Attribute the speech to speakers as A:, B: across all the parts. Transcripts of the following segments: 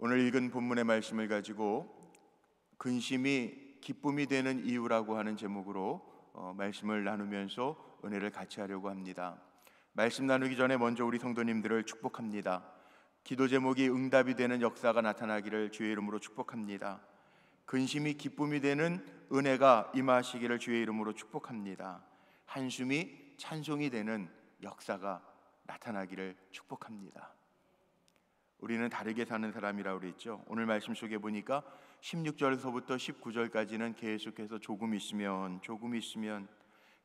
A: 오늘 읽은 본문의 말씀을 가지고 근심이 기쁨이 되는 이유라고 하는 제목으로 말씀을 나누면서 은혜를 같이 하려고 합니다. 말씀 나누기 전에 먼저 우리 성도님들을 축복합니다. 기도 제목이 응답이 되는 역사가 나타나기를 주의 이름으로 축복합니다. 근심이 기쁨이 되는 은혜가 임하시기를 주의 이름으로 축복합니다. 한숨이 찬송이 되는 역사가 나타나기를 축복합니다. 우리는 다르게 사는 사람이라고 그랬죠. 오늘 말씀 속에 보니까 16절서부터 19절까지는 계속해서 조금 있으면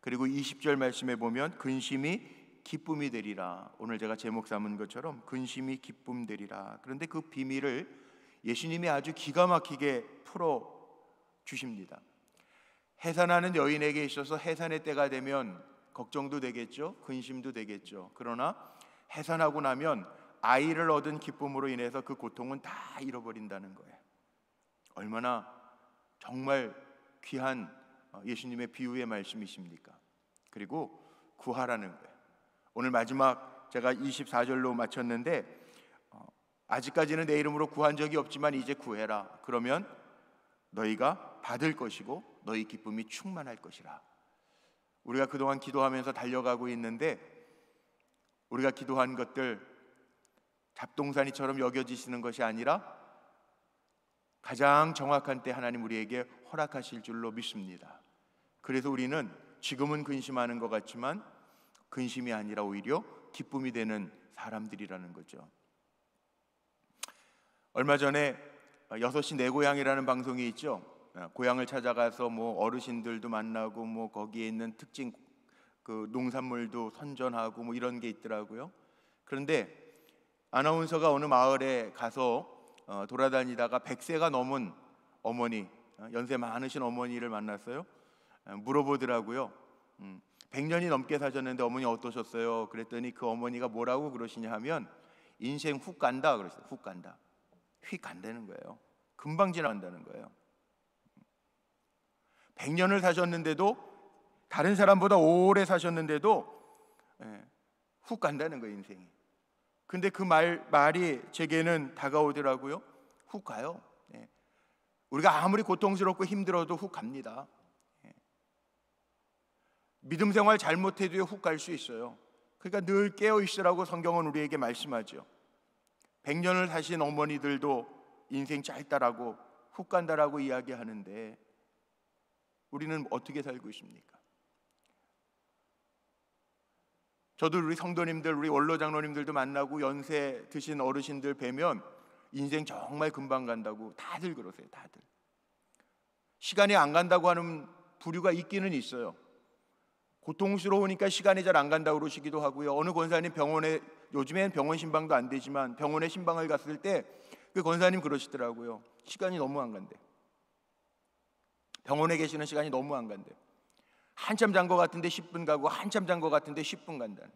A: 그리고 20절 말씀에 보면 근심이 기쁨이 되리라. 오늘 제가 제목 삼은 것처럼 근심이 기쁨 되리라. 그런데 그 비밀을 예수님이 아주 기가 막히게 풀어 주십니다. 해산하는 여인에게 있어서 해산의 때가 되면 걱정도 되겠죠, 근심도 되겠죠. 그러나 해산하고 나면 아이를 얻은 기쁨으로 인해서 그 고통은 다 잃어버린다는 거예요. 얼마나 정말 귀한 예수님의 비유의 말씀이십니까? 그리고 구하라는 거예요. 오늘 마지막 제가 24절로 마쳤는데 아직까지는 내 이름으로 구한 적이 없지만 이제 구해라. 그러면 너희가 받을 것이고 너희 기쁨이 충만할 것이라. 우리가 그동안 기도하면서 달려가고 있는데 우리가 기도한 것들 잡동사니처럼 여겨지시는 것이 아니라 가장 정확한 때 하나님 우리에게 허락하실 줄로 믿습니다. 그래서 우리는 지금은 근심하는 것 같지만 근심이 아니라 오히려 기쁨이 되는 사람들이라는 거죠. 얼마 전에 6시 내 고향이라는 방송이 있죠. 고향을 찾아가서 어르신들도 만나고 거기에 있는 특징 그 농산물도 선전하고 이런 게 있더라고요. 그런데 아나운서가 어느 마을에 가서 돌아다니다가 100세가 넘은 어머니, 연세 많으신 어머니를 만났어요. 물어보더라고요. 100년이 넘게 사셨는데 어머니 어떠셨어요? 그랬더니 그 어머니가 뭐라고 그러시냐 하면 인생 훅 간다 그랬어요. 훅 간다. 휙 간다는 거예요. 금방 지나간다는 거예요. 100년을 사셨는데도, 다른 사람보다 오래 사셨는데도 훅 간다는 거예요, 인생이. 근데 그 말이 제게는 다가오더라고요. 훅 가요. 우리가 아무리 고통스럽고 힘들어도 훅 갑니다. 믿음 생활 잘못해도 훅 갈 수 있어요. 그러니까 늘 깨어 있으라고 성경은 우리에게 말씀하죠. 100년을 사신 어머니들도 인생 짧다라고 훅 간다라고 이야기하는데 우리는 어떻게 살고 있습니까? 저도 우리 성도님들, 우리 원로 장로님들도 만나고 연세 드신 어르신들 뵈면 인생 정말 금방 간다고 다들 그러세요. 다들 시간이 안 간다고 하는 부류가 있기는 있어요. 고통스러우니까 시간이 잘 안 간다고 그러시기도 하고요. 어느 권사님 병원에, 요즘엔 병원 신방도 안 되지만 병원에 신방을 갔을 때 그 권사님 그러시더라고요. 시간이 너무 안 간대. 병원에 계시는 시간이 너무 안 간대. 한참 잔 것 같은데 10분 가고 한참 잔 것 같은데 10분 간다는,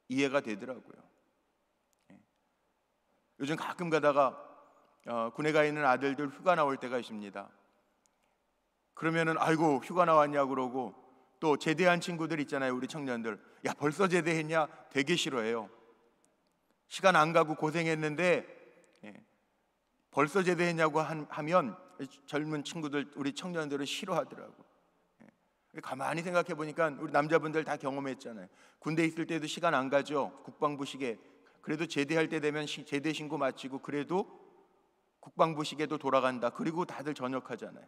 A: 이해가 되더라고요. 요즘 가끔 가다가 군에 가 있는 아들들 휴가 나올 때가 있습니다. 그러면은 아이고 휴가 나왔냐 그러고, 또 제대한 친구들 있잖아요. 우리 청년들, 야 벌써 제대했냐 되게 싫어해요. 시간 안 가고 고생했는데 벌써 제대했냐고 하면 젊은 친구들, 우리 청년들은 싫어하더라고. 가만히 생각해 보니까 우리 남자분들 다 경험했잖아요. 군대 있을 때도 시간 안 가죠. 국방부식에. 그래도 제대할 때 되면 제대 신고 마치고 그래도 국방부식에도 돌아간다. 그리고 다들 전역하잖아요.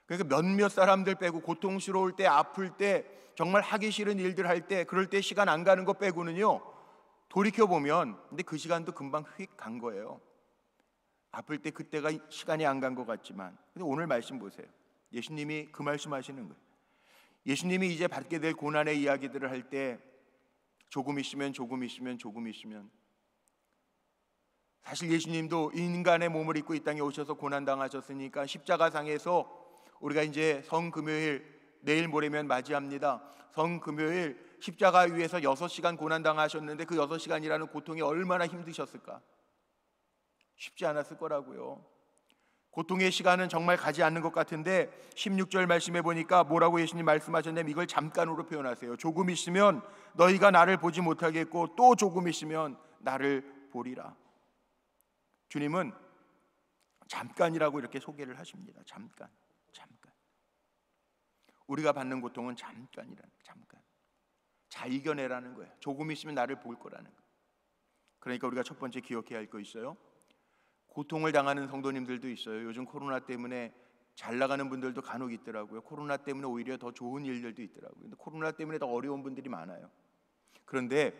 A: 그러니까 몇몇 사람들 빼고 고통스러울 때, 아플 때, 정말 하기 싫은 일들 할 때, 그럴 때 시간 안 가는 거 빼고는요, 돌이켜보면 근데 그 시간도 금방 휙 간 거예요. 아플 때 그때가 시간이 안 간 것 같지만. 근데 오늘 말씀 보세요. 예수님이 그 말씀하시는 거예요. 예수님이 이제 받게 될 고난의 이야기들을 할 때 조금 있으면 사실 예수님도 인간의 몸을 입고 이 땅에 오셔서 고난당하셨으니까 십자가상에서 우리가 이제 성금요일, 내일 모레면 맞이합니다. 성금요일 십자가 위에서 6시간 고난당하셨는데 그 6시간이라는 고통이 얼마나 힘드셨을까? 쉽지 않았을 거라고요. 고통의 시간은 정말 가지 않는 것 같은데 16절 말씀해 보니까 뭐라고 예수님 말씀하셨냐면 이걸 잠깐으로 표현하세요. 조금 있으면 너희가 나를 보지 못하겠고 또 조금 있으면 나를 보리라. 주님은 잠깐이라고 이렇게 소개를 하십니다. 잠깐. 우리가 받는 고통은 잠깐이라는, 잠깐. 잘 이겨내라는 거예요. 조금 있으면 나를 볼 거라는 거예요. 그러니까 우리가 첫 번째 기억해야 할 거 있어요. 고통을 당하는 성도님들도 있어요. 요즘 코로나 때문에 잘 나가는 분들도 간혹 있더라고요. 코로나 때문에 오히려 더 좋은 일들도 있더라고요. 근데 코로나 때문에 더 어려운 분들이 많아요. 그런데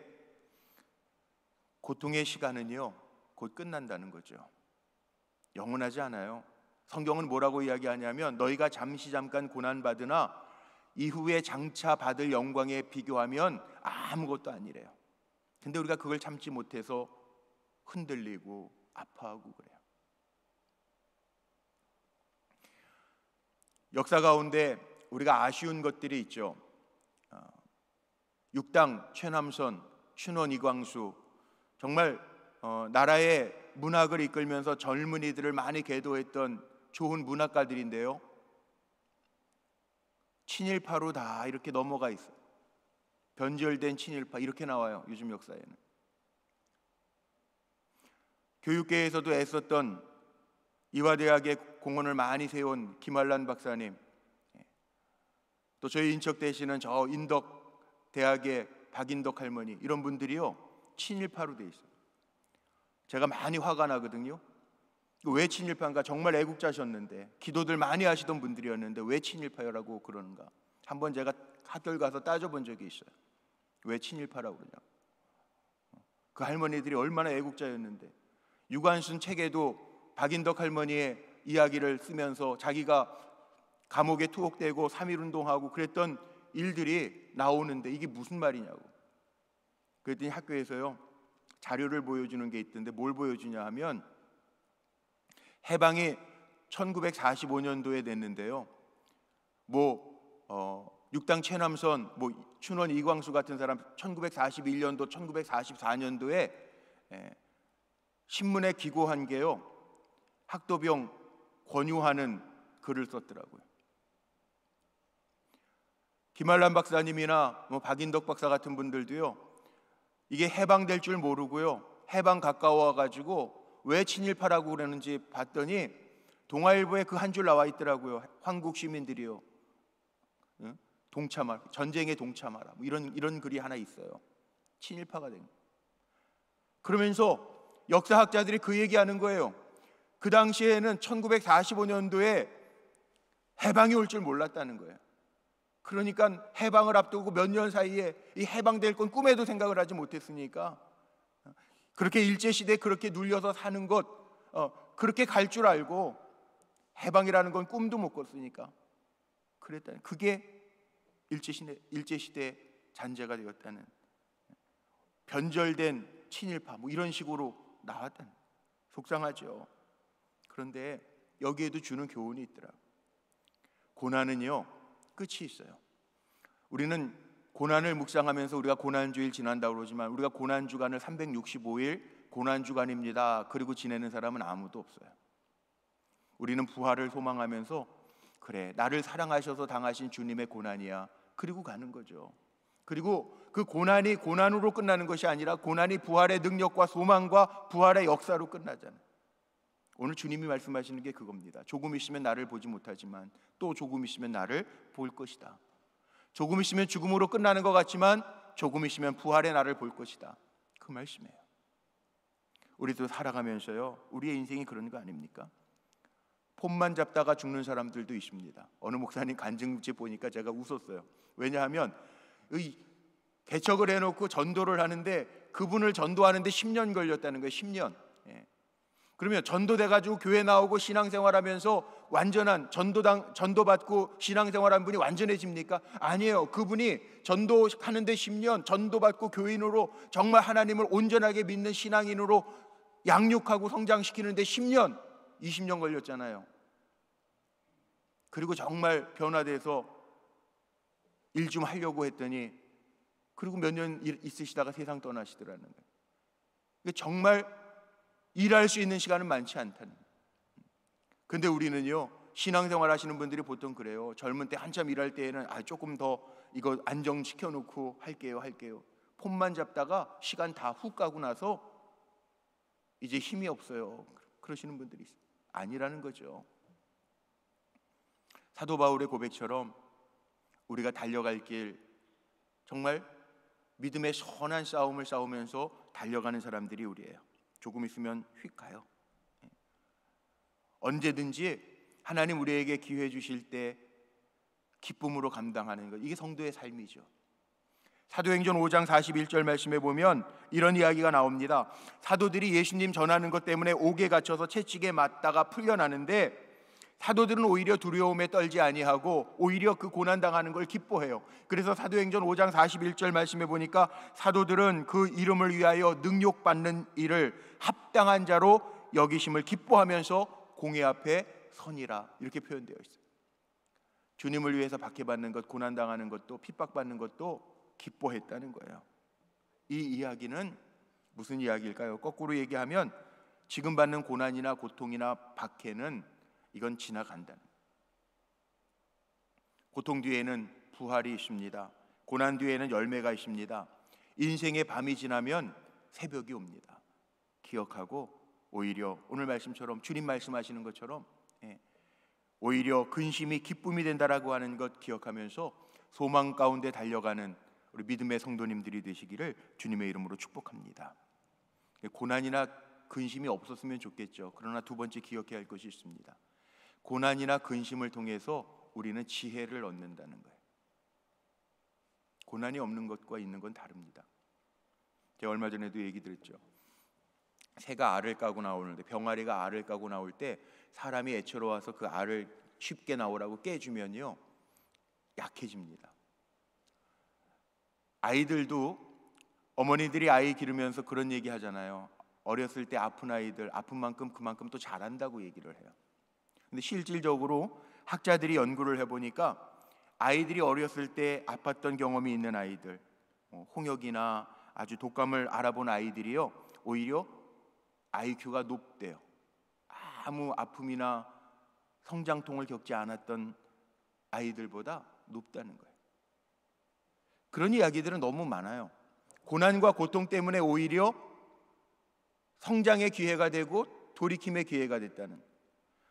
A: 고통의 시간은요, 곧 끝난다는 거죠. 영원하지 않아요. 성경은 뭐라고 이야기하냐면 너희가 잠깐 고난받으나 이후에 장차 받을 영광에 비교하면 아무것도 아니래요. 근데 우리가 그걸 참지 못해서 흔들리고 아파하고 그래요. 역사 가운데 우리가 아쉬운 것들이 있죠. 육당 최남선, 춘원 이광수, 정말 나라의 문학을 이끌면서 젊은이들을 많이 계도했던 좋은 문학가들인데요, 친일파로 다 이렇게 넘어가 있어요. 변절된 친일파 이렇게 나와요. 요즘 역사에는. 교육계에서도 애썼던 이화대학의 공헌을 많이 세운 김환란 박사님, 또 저희 인척 되시는 저 인덕 대학의 박인덕 할머니, 이런 분들이요 친일파로 돼 있어요. 제가 많이 화가 나거든요. 왜 친일파인가? 정말 애국자셨는데, 기도들 많이 하시던 분들이었는데 왜 친일파라고 그러는가? 한번 제가 학교를 가서 따져본 적이 있어요. 왜 친일파라고 그러냐? 그 할머니들이 얼마나 애국자였는데, 유관순 책에도 박인덕 할머니의 이야기를 쓰면서 자기가 감옥에 투옥되고 3.1운동하고 그랬던 일들이 나오는데 이게 무슨 말이냐고. 그랬더니 학교에서요 자료를 보여주는 게 있던데, 뭘 보여주냐 하면 해방이 1945년도에 됐는데요, 육당 최남선, 춘원 이광수 같은 사람 1941년도 1944년도에 신문에 기고한 게요 학도병 권유하는 글을 썼더라고요. 김환란 박사님이나 박인덕 박사 같은 분들도요 이게 해방될 줄 모르고요, 해방 가까워 가지고 왜 친일파라고 그러는지 봤더니 동아일보에 그 한 줄 나와 있더라고요. 한국 시민들이요 동참하라, 전쟁에 동참하라, 이런 글이 하나 있어요. 친일파가 된. 그러면서 역사학자들이 그 얘기하는 거예요. 그 당시에는 1945년도에 해방이 올 줄 몰랐다는 거예요. 그러니까 해방을 앞두고 몇 년 사이에 이 해방될 건 꿈에도 생각을 하지 못했으니까, 그렇게 일제시대에 그렇게 눌려서 사는 것, 그렇게 갈 줄 알고 해방이라는 건 꿈도 못 꿨으니까 그랬다는, 그게 일제시대 잔재가 되었다는, 변절된 친일파 이런 식으로 나왔다는. 속상하죠. 그런데 여기에도 주는 교훈이 있더라고요. 고난은요 끝이 있어요. 우리는 고난을 묵상하면서 우리가 고난주일 지난다고 그러지만 우리가 고난주간을 365일 고난주간입니다 그리고 지내는 사람은 아무도 없어요. 우리는 부활을 소망하면서 그래 나를 사랑하셔서 당하신 주님의 고난이야 그리고 가는 거죠. 그리고 그 고난이 고난으로 끝나는 것이 아니라 고난이 부활의 능력과 소망과 부활의 역사로 끝나잖아요. 오늘 주님이 말씀하시는 게 그겁니다. 조금 있으면 나를 보지 못하지만 또 조금 있으면 나를 볼 것이다. 조금 있으면 죽음으로 끝나는 것 같지만 조금 있으면 부활의 나를 볼 것이다. 그 말씀이에요. 우리도 살아가면서요 우리의 인생이 그런 거 아닙니까? 폼만 잡다가 죽는 사람들도 있습니다. 어느 목사님 간증집 보니까 제가 웃었어요. 왜냐하면 개척을 해놓고 전도를 하는데 그분을 전도하는데 10년 걸렸다는 거예요. 10년. 그러면 전도돼가지고 교회 나오고 신앙생활하면서 완전한 전도받고 신앙생활한 분이 완전해집니까? 아니에요. 그분이 전도하는데 10년, 전도받고 교인으로 정말 하나님을 온전하게 믿는 신앙인으로 양육하고 성장시키는데 10년, 20년 걸렸잖아요. 그리고 정말 변화돼서 일 좀 하려고 했더니 그리고 몇 년 있으시다가 세상 떠나시더라는 거예요. 정말 일할 수 있는 시간은 많지 않다는. 근데 우리는요 신앙생활 하시는 분들이 보통 그래요. 젊은 때 한참 일할 때에는 조금 더 이거 안정시켜 놓고 할게요. 폼만 잡다가 시간 다 훅 가고 나서 이제 힘이 없어요. 그러시는 분들이 있어요. 아니라는 거죠. 사도 바울의 고백처럼 우리가 달려갈 길, 정말 믿음의 선한 싸움을 싸우면서 달려가는 사람들이 우리예요. 조금 있으면 휙 가요. 언제든지 하나님 우리에게 기회 주실 때 기쁨으로 감당하는 것, 이게 성도의 삶이죠. 사도행전 5장 41절 말씀에 보면 이런 이야기가 나옵니다. 사도들이 예수님 전하는 것 때문에 옥에 갇혀서 채찍에 맞다가 풀려나는데 사도들은 오히려 두려움에 떨지 아니하고 오히려 그 고난당하는 걸 기뻐해요. 그래서 사도행전 5장 41절 말씀에 보니까 사도들은 그 이름을 위하여 능욕받는 일을 합당한 자로 여기심을 기뻐하면서 공회 앞에 선이라, 이렇게 표현되어 있어요. 주님을 위해서 박해받는 것, 고난당하는 것도, 핍박받는 것도 기뻐했다는 거예요. 이 이야기는 무슨 이야기일까요? 거꾸로 얘기하면 지금 받는 고난이나 고통이나 박해는 이건 지나간다는, 고통 뒤에는 부활이 있습니다. 고난 뒤에는 열매가 있습니다. 인생의 밤이 지나면 새벽이 옵니다. 기억하고 오히려 오늘 말씀처럼, 주님 말씀하시는 것처럼 오히려 근심이 기쁨이 된다라고 하는 것 기억하면서 소망 가운데 달려가는 우리 믿음의 성도님들이 되시기를 주님의 이름으로 축복합니다. 고난이나 근심이 없었으면 좋겠죠. 그러나 두 번째 기억해야 할 것이 있습니다. 고난이나 근심을 통해서 우리는 지혜를 얻는다는 거예요. 고난이 없는 것과 있는 건 다릅니다. 제가 얼마 전에도 얘기 드렸죠. 새가 알을 까고 나오는데, 병아리가 알을 까고 나올 때 사람이 애처로워서 그 알을 쉽게 나오라고 깨주면요, 약해집니다. 아이들도, 어머니들이 아이 기르면서 그런 얘기 하잖아요. 어렸을 때 아픈 아이들, 아픈 만큼 그만큼 또 잘한다고 얘기를 해요. 근데 실질적으로 학자들이 연구를 해보니까 아이들이 어렸을 때 아팠던 경험이 있는 아이들, 홍역이나 아주 독감을 알아본 아이들이요, 오히려 IQ가 높대요. 아무 아픔이나 성장통을 겪지 않았던 아이들보다 높다는 거예요. 그런 이야기들은 너무 많아요. 고난과 고통 때문에 오히려 성장의 기회가 되고 돌이킴의 기회가 됐다는,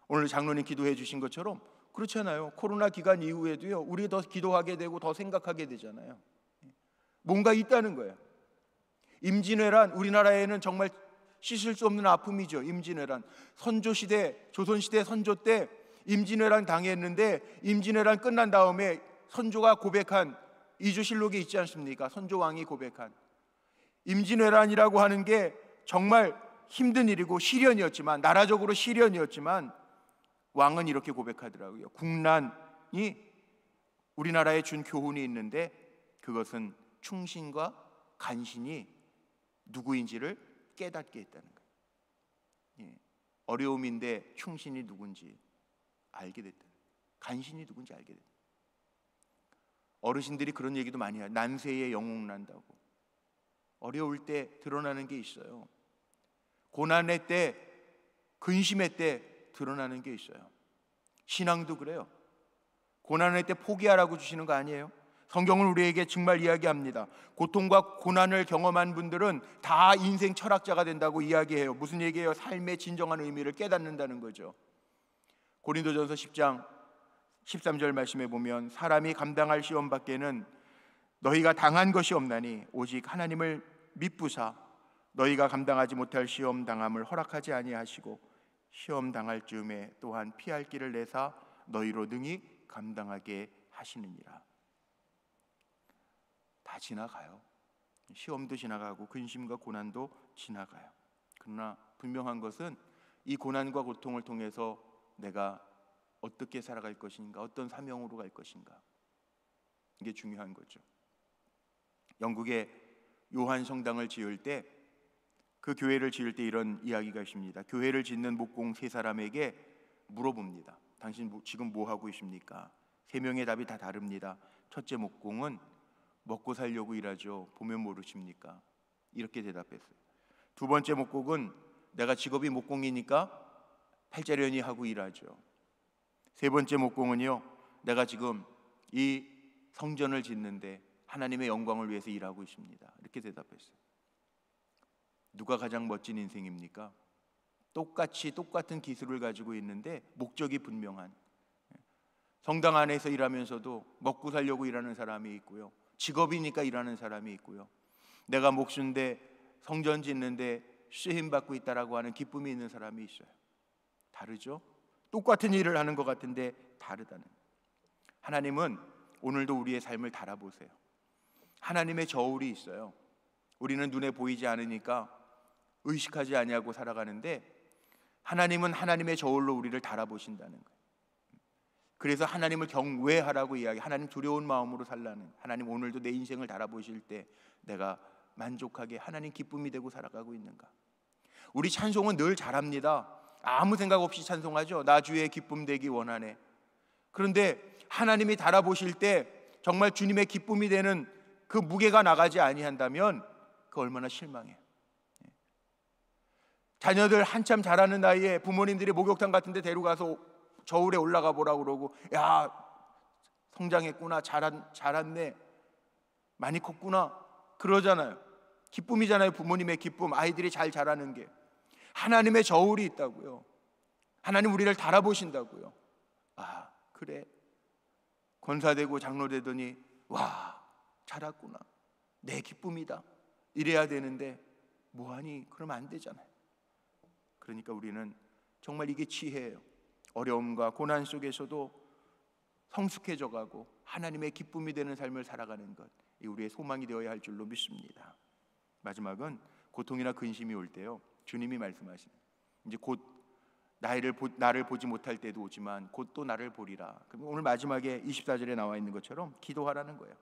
A: 오늘 장로님 기도해 주신 것처럼 그렇잖아요. 코로나 기간 이후에도요, 우리 더 기도하게 되고 더 생각하게 되잖아요. 뭔가 있다는 거예요. 임진왜란, 우리나라에는 정말 씻을 수 없는 아픔이죠. 임진왜란, 선조시대, 조선시대 선조 때 임진왜란 당했는데, 임진왜란 끝난 다음에 선조가 고백한 이조실록에 있지 않습니까? 선조왕이 고백한 임진왜란이라고 하는 게 정말 힘든 일이고 시련이었지만, 나라적으로 시련이었지만 왕은 이렇게 고백하더라고요. 국난이 우리나라에 준 교훈이 있는데 그것은 충신과 간신이 누구인지를 깨닫게 했다는 거예요. 어려움인데 충신이 누군지 알게 됐다. 간신이 누군지 알게 됐다. 어르신들이 그런 얘기도 많이 해요. 난세에 영웅 난다고. 어려울 때 드러나는 게 있어요. 고난의 때, 근심의 때 드러나는 게 있어요. 신앙도 그래요. 고난의 때 포기하라고 주시는 거 아니에요. 성경은 우리에게 정말 이야기합니다. 고통과 고난을 경험한 분들은 다 인생 철학자가 된다고 이야기해요. 무슨 얘기예요? 삶의 진정한 의미를 깨닫는다는 거죠. 고린도전서 10장 13절 말씀에 보면 사람이 감당할 시험 밖에는 너희가 당한 것이 없나니 오직 하나님을 믿부사 너희가 감당하지 못할 시험 당함을 허락하지 아니하시고 시험 당할 즈음에 또한 피할 길을 내사 너희로 능히 감당하게 하시느니라. 다 지나가요. 시험도 지나가고 근심과 고난도 지나가요. 그러나 분명한 것은 이 고난과 고통을 통해서 내가 어떻게 살아갈 것인가, 어떤 사명으로 갈 것인가, 이게 중요한 거죠. 영국의 요한 성당을 지을 때, 그 교회를 지을 때 이런 이야기가 있습니다. 교회를 짓는 목공 세 사람에게 물어봅니다. 당신 지금 뭐 하고 있습니까? 세 명의 답이 다 다릅니다. 첫째 목공은 먹고 살려고 일하죠. 보면 모르십니까? 이렇게 대답했어요. 두 번째 목공은 내가 직업이 목공이니까 팔자련이 하고 일하죠. 세 번째 목공은요, 내가 지금 이 성전을 짓는데 하나님의 영광을 위해서 일하고 있습니다. 이렇게 대답했어요. 누가 가장 멋진 인생입니까? 똑같은 기술을 가지고 있는데 목적이 분명한, 성당 안에서 일하면서도 먹고 살려고 일하는 사람이 있고요, 직업이니까 일하는 사람이 있고요, 내가 목수인데 성전 짓는데 쓰임 받고 있다라고 하는 기쁨이 있는 사람이 있어요. 다르죠? 똑같은 일을 하는 것 같은데 다르다는. 하나님은 오늘도 우리의 삶을 달아보세요. 하나님의 저울이 있어요. 우리는 눈에 보이지 않으니까 의식하지 아니하고 살아가는데, 하나님은 하나님의 저울로 우리를 달아보신다는 거예요. 그래서 하나님을 경외하라고 이야기, 하나님 두려운 마음으로 살라는, 하나님 오늘도 내 인생을 달아보실 때 내가 만족하게 하나님 기쁨이 되고 살아가고 있는가. 우리 찬송은 늘 잘합니다. 아무 생각 없이 찬송하죠. 나 주의 기쁨 되기 원하네. 그런데 하나님이 달아보실 때 정말 주님의 기쁨이 되는 그 무게가 나가지 아니한다면 그 얼마나 실망해요. 자녀들 한참 자라는 나이에 부모님들이 목욕탕 같은 데 데려가서 저울에 올라가 보라고 그러고, 야 성장했구나, 자랐네, 많이 컸구나 그러잖아요. 기쁨이잖아요. 부모님의 기쁨, 아이들이 잘 자라는 게. 하나님의 저울이 있다고요. 하나님 우리를 달아보신다고요. 아 그래, 권사되고 장로되더니 와 자랐구나, 내 기쁨이다, 이래야 되는데 뭐하니? 그러면 안 되잖아요. 그러니까 우리는 정말 이게 지혜예요. 어려움과 고난 속에서도 성숙해져 가고 하나님의 기쁨이 되는 삶을 살아가는 것, 이 우리의 소망이 되어야 할 줄로 믿습니다. 마지막은 고통이나 근심이 올 때요, 주님이 말씀하시는, 이제 곧 나를 보지 못할 때도 오지만 곧 또 나를 보리라. 그럼 오늘 마지막에 24절에 나와 있는 것처럼 기도하라는 거예요.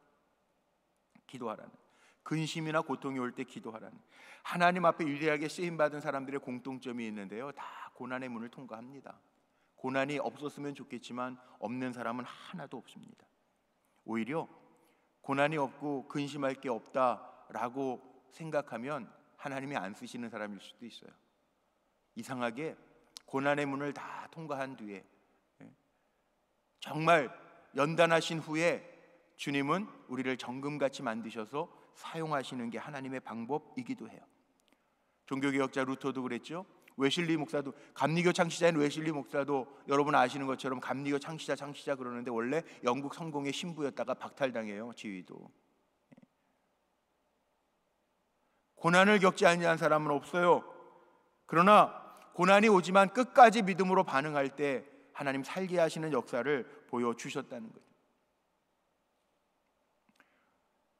A: 기도하라는, 근심이나 고통이 올 때 기도하라는. 하나님 앞에 위대하게 쓰임받은 사람들의 공통점이 있는데요, 다 고난의 문을 통과합니다. 고난이 없었으면 좋겠지만 없는 사람은 하나도 없습니다. 오히려 고난이 없고 근심할 게 없다라고 생각하면 하나님이 안 쓰시는 사람일 수도 있어요. 이상하게 고난의 문을 다 통과한 뒤에, 정말 연단하신 후에 주님은 우리를 정금같이 만드셔서 사용하시는 게 하나님의 방법이기도 해요. 종교개혁자 루터도 그랬죠. 웨슬리 목사도, 감리교 창시자인 웨슬리 목사도 여러분 아시는 것처럼 감리교 창시자 그러는데 원래 영국 성공의 신부였다가 박탈당해요. 지위도. 고난을 겪지 아니한 사람은 없어요. 그러나 고난이 오지만 끝까지 믿음으로 반응할 때 하나님 살게 하시는 역사를 보여주셨다는 거죠.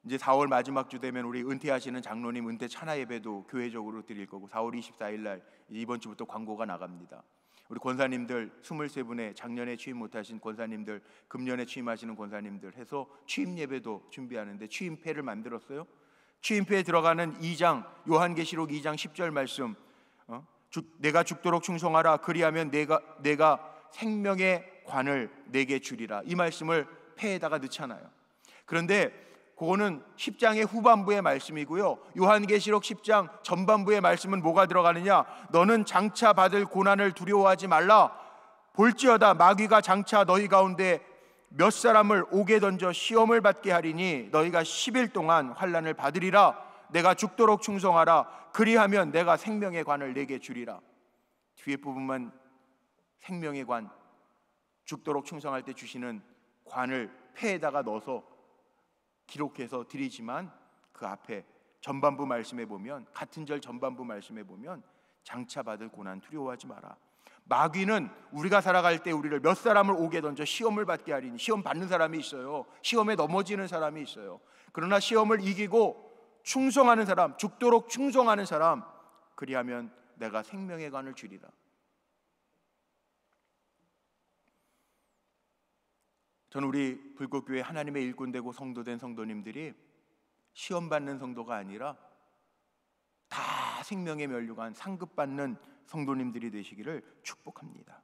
A: 이제 4월 마지막 주 되면 우리 은퇴하시는 장로님 은퇴 찬화 예배도 교회적으로 드릴 거고, 4월 24일 날 이번 주부터 광고가 나갑니다. 우리 권사님들 23분의 작년에 취임 못하신 권사님들, 금년에 취임하시는 권사님들 해서 취임 예배도 준비하는데 취임패를 만들었어요. 취임패에 들어가는 2장, 요한계시록 2장 10절 말씀, 내가 죽도록 충성하라, 그리하면 내가 생명의 관을 내게 주리라, 이 말씀을 패에다가 넣잖아요. 그런데 그거는 10장의 후반부의 말씀이고요, 요한계시록 10장 전반부의 말씀은 뭐가 들어가느냐? 너는 장차 받을 고난을 두려워하지 말라. 볼지어다 마귀가 장차 너희 가운데 몇 사람을 옥에 던져 시험을 받게 하리니 너희가 10일 동안 환난을 받으리라. 내가 죽도록 충성하라, 그리하면 내가 생명의 관을 내게 주리라. 뒤에 부분만 생명의 관, 죽도록 충성할 때 주시는 관을 패에다가 넣어서 기록해서 드리지만, 그 앞에 전반부 말씀에 보면, 같은 절 전반부 말씀에 보면 장차 받을 고난 두려워하지 마라. 마귀는 우리가 살아갈 때 우리를 몇 사람을 옥에 던져 시험을 받게 하리니, 시험 받는 사람이 있어요. 시험에 넘어지는 사람이 있어요. 그러나 시험을 이기고 충성하는 사람, 죽도록 충성하는 사람, 그리하면 내가 생명의 관을 주리라. 저는 우리 불꽃교회 하나님의 일꾼되고 성도된 성도님들이 시험 받는 성도가 아니라 다 생명의 면류관 상급받는 성도님들이 되시기를 축복합니다.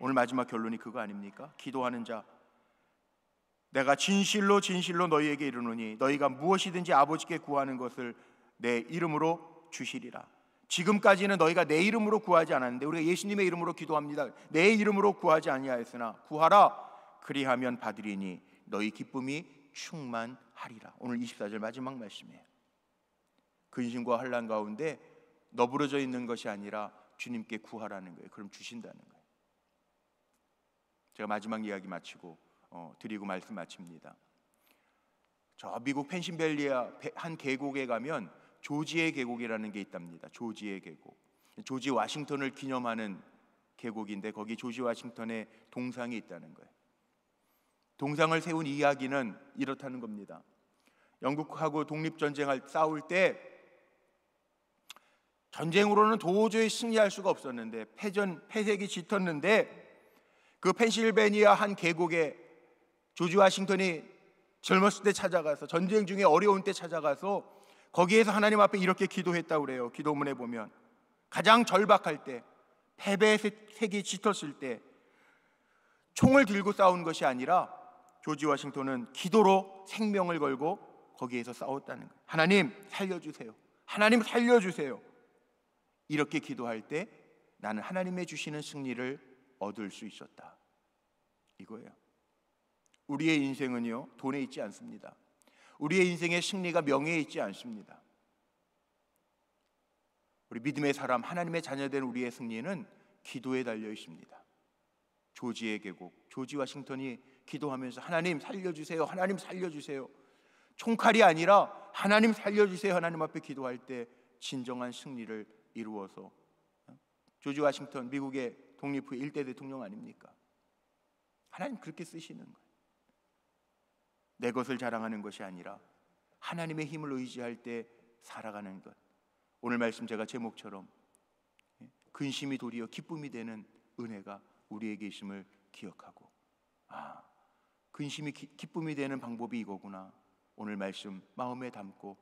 A: 오늘 마지막 결론이 그거 아닙니까? 기도하는 자, 내가 진실로 너희에게 이르노니 너희가 무엇이든지 아버지께 구하는 것을 내 이름으로 주시리라. 지금까지는 너희가 내 이름으로 구하지 않았는데 우리가 예수님의 이름으로 기도합니다. 내 이름으로 구하지 아니하였으나 구하라, 그리하면 받으리니 너희 기쁨이 충만하리라. 오늘 24절 마지막 말씀이에요. 근심과 환난 가운데 너부러져 있는 것이 아니라 주님께 구하라는 거예요. 그럼 주신다는 거예요. 제가 마지막 이야기 마치고 드리고 말씀 마칩니다. 저 미국 펜실베니아 한 계곡에 가면 조지의 계곡이라는 게 있답니다. 조지의 계곡. 조지 워싱턴을 기념하는 계곡인데 거기 조지 워싱턴의 동상이 있다는 거예요. 동상을 세운 이야기는 이렇다는 겁니다. 영국하고 독립전쟁을 싸울 때 전쟁으로는 도저히 승리할 수가 없었는데 패색이 짙었는데 그 펜실베니아 한 계곡에 조지 워싱턴이 젊었을 때 찾아가서, 전쟁 중에 어려운 때 찾아가서 거기에서 하나님 앞에 이렇게 기도했다고 그래요. 기도문에 보면 가장 절박할 때, 패배의 색이 짙었을 때 총을 들고 싸운 것이 아니라 조지 워싱턴은 기도로 생명을 걸고 거기에서 싸웠다는 거예요. 하나님 살려주세요. 하나님 살려주세요. 이렇게 기도할 때 나는 하나님의 주시는 승리를 얻을 수 있었다, 이거예요. 우리의 인생은요, 돈에 있지 않습니다. 우리의 인생의 승리가 명예에 있지 않습니다. 우리 믿음의 사람, 하나님의 자녀된 우리의 승리는 기도에 달려 있습니다. 조지의 계곡, 조지 워싱턴이 기도하면서 하나님 살려주세요, 하나님 살려주세요, 총칼이 아니라 하나님 살려주세요 하나님 앞에 기도할 때 진정한 승리를 이루어서, 조지 워싱턴 미국의 독립 후 1대 대통령 아닙니까? 하나님 그렇게 쓰시는 거예요. 내 것을 자랑하는 것이 아니라 하나님의 힘을 의지할 때 살아가는 것. 오늘 말씀 제가 제목처럼 근심이 도리어 기쁨이 되는 은혜가 우리에게 있음을 기억하고, 근심이 기쁨이 되는 방법이 이거구나. 오늘 말씀 마음에 담고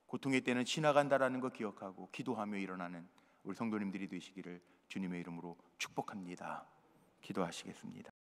A: 고통의 때는 지나간다라는 거 기억하고 기도하며 일어나는 우리 성도님들이 되시기를 주님의 이름으로 축복합니다. 기도하시겠습니다.